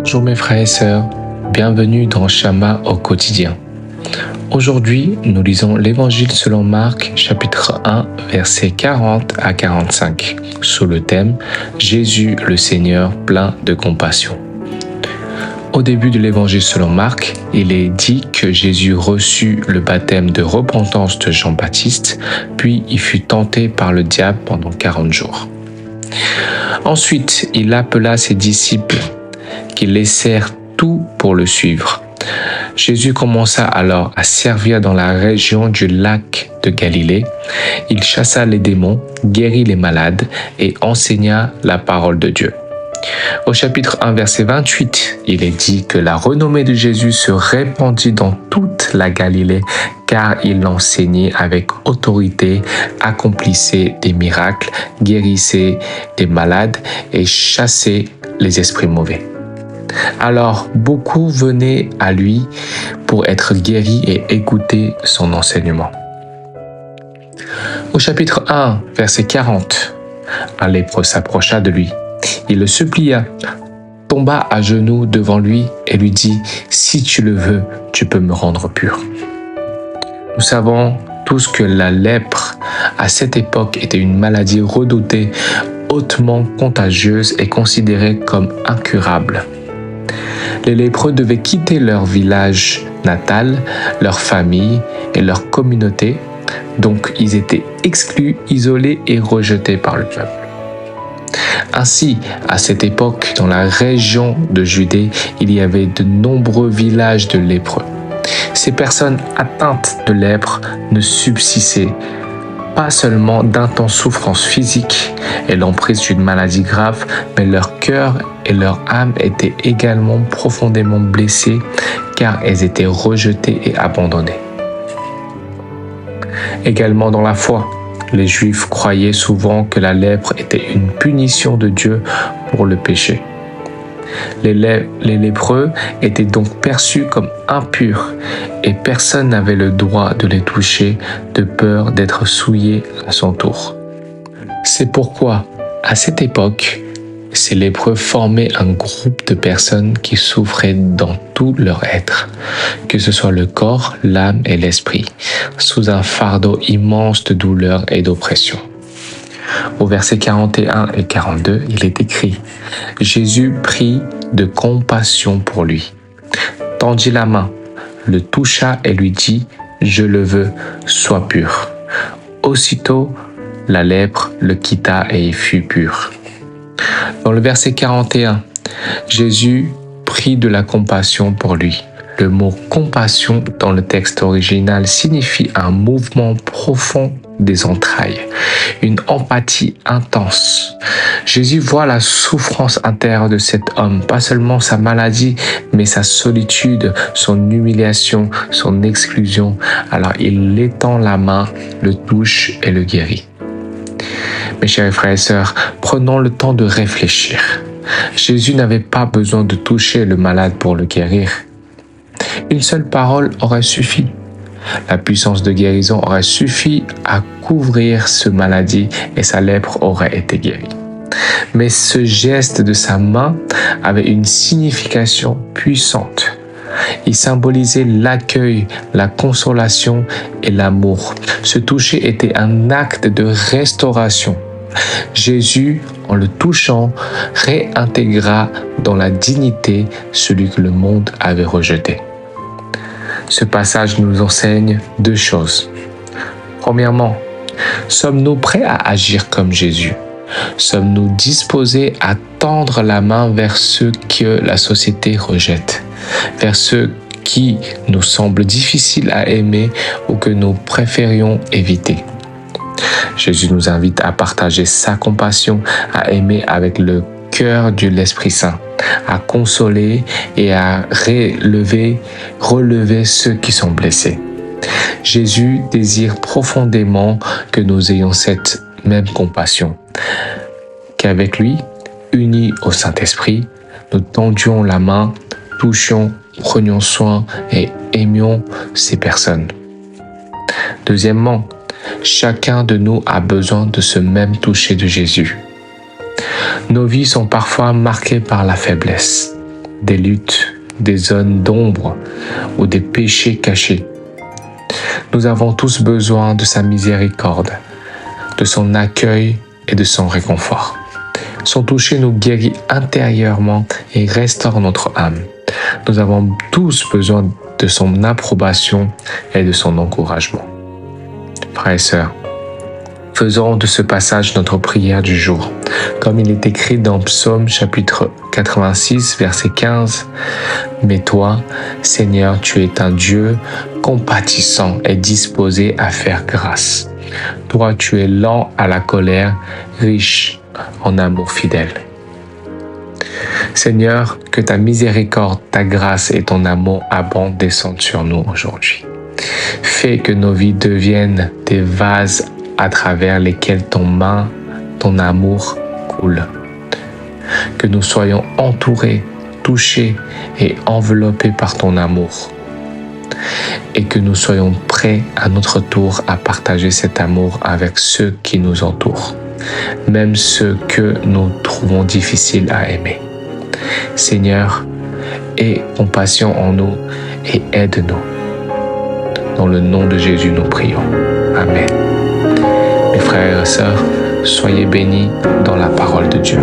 Bonjour mes frères et sœurs, bienvenue dans Shama au quotidien. Aujourd'hui, nous lisons l'Évangile selon Marc, chapitre 1, versets 40 à 45, sous le thème « Jésus le Seigneur plein de compassion ». Au début de l'Évangile selon Marc, il est dit que Jésus reçut le baptême de repentance de Jean-Baptiste, puis il fut tenté par le diable pendant 40 jours. Ensuite, il appela ses disciples qui laissèrent tout pour le suivre. Jésus commença alors à servir dans la région du lac de Galilée. Il chassa les démons, guérit les malades et enseigna la parole de Dieu. Au chapitre 1, verset 28, il est dit que la renommée de Jésus se répandit dans toute la Galilée, car il enseignait avec autorité, accomplissait des miracles, guérissait des malades et chassait les esprits mauvais. Alors, beaucoup venaient à lui pour être guéris et écouter son enseignement. Au chapitre 1, verset 40, un lépreux s'approcha de lui. Il le supplia, tomba à genoux devant lui et lui dit « Si tu le veux, tu peux me rendre pur. » Nous savons tous que la lèpre, à cette époque, était une maladie redoutée, hautement contagieuse et considérée comme incurable. Les lépreux devaient quitter leur village natal, leur famille et leur communauté, donc ils étaient exclus, isolés et rejetés par le peuple. Ainsi, à cette époque, dans la région de Judée, il y avait de nombreux villages de lépreux. Ces personnes atteintes de lèpre ne subsistaient pas seulement d'intenses souffrances physiques et l'emprise d'une maladie grave, mais leur cœur et leur âme étaient également profondément blessés car elles étaient rejetées et abandonnées. Également dans la foi, les Juifs croyaient souvent que la lèpre était une punition de Dieu pour le péché. Les lépreux étaient donc perçus comme impurs et personne n'avait le droit de les toucher de peur d'être souillé à son tour. C'est pourquoi, à cette époque, ces lépreux formaient un groupe de personnes qui souffraient dans tout leur être, que ce soit le corps, l'âme et l'esprit, sous un fardeau immense de douleur et d'oppression. Au verset 41 et 42, il est écrit « Jésus prit de compassion pour lui, tendit la main, le toucha et lui dit « Je le veux, sois pur. » Aussitôt, la lèpre le quitta et il fut pur. Dans le verset 41, Jésus prit de la compassion pour lui. Le mot « compassion » dans le texte original signifie un mouvement profond des entrailles, une empathie intense. Jésus voit la souffrance intérieure de cet homme, pas seulement sa maladie, mais sa solitude, son humiliation, son exclusion. Alors il étend la main, le touche et le guérit. Mes chers frères et sœurs, prenons le temps de réfléchir. Jésus n'avait pas besoin de toucher le malade pour le guérir. Une seule parole aurait suffi. La puissance de guérison aurait suffi à couvrir ce maladie et sa lèpre aurait été guérie. Mais ce geste de sa main avait une signification puissante. Il symbolisait l'accueil, la consolation et l'amour. Ce toucher était un acte de restauration. Jésus, en le touchant, réintégra dans la dignité celui que le monde avait rejeté. Ce passage nous enseigne deux choses. Premièrement, sommes-nous prêts à agir comme Jésus? Sommes-nous disposés à tendre la main vers ceux que la société rejette, vers ceux qui nous semblent difficiles à aimer ou que nous préférions éviter? Jésus nous invite à partager sa compassion, à aimer avec le cœur de l'Esprit Saint, à consoler et à relever ceux qui sont blessés. Jésus désire profondément que nous ayons cette même compassion, qu'avec lui, unis au Saint-Esprit, nous tendions la main, touchions, prenions soin et aimions ces personnes. Deuxièmement, chacun de nous a besoin de ce même toucher de Jésus. Nos vies sont parfois marquées par la faiblesse. des luttes, des zones d'ombre ou des péchés cachés. Nous avons tous besoin de sa miséricorde, de son accueil et de son réconfort. Son toucher nous guérit intérieurement et restaure notre âme. Nous avons tous besoin de son approbation et de son encouragement. Frères et sœurs, faisons de ce passage notre prière du jour. Comme il est écrit dans Psaume chapitre 86, verset 15, « Mais toi, Seigneur, tu es un Dieu compatissant et disposé à faire grâce. Toi, tu es lent à la colère, riche en amour fidèle. » Seigneur, que ta miséricorde, ta grâce et ton amour abondent descendent sur nous aujourd'hui. Fais que nos vies deviennent des vases à travers lesquels ton amour coule. Que nous soyons entourés, touchés et enveloppés par ton amour. Et que nous soyons prêts à notre tour à partager cet amour avec ceux qui nous entourent, même ceux que nous trouvons difficiles à aimer. Seigneur, aie compassion en nous et aide-nous. Dans le nom de Jésus, nous prions. Amen. Mes frères et sœurs, soyez bénis dans la parole de Dieu.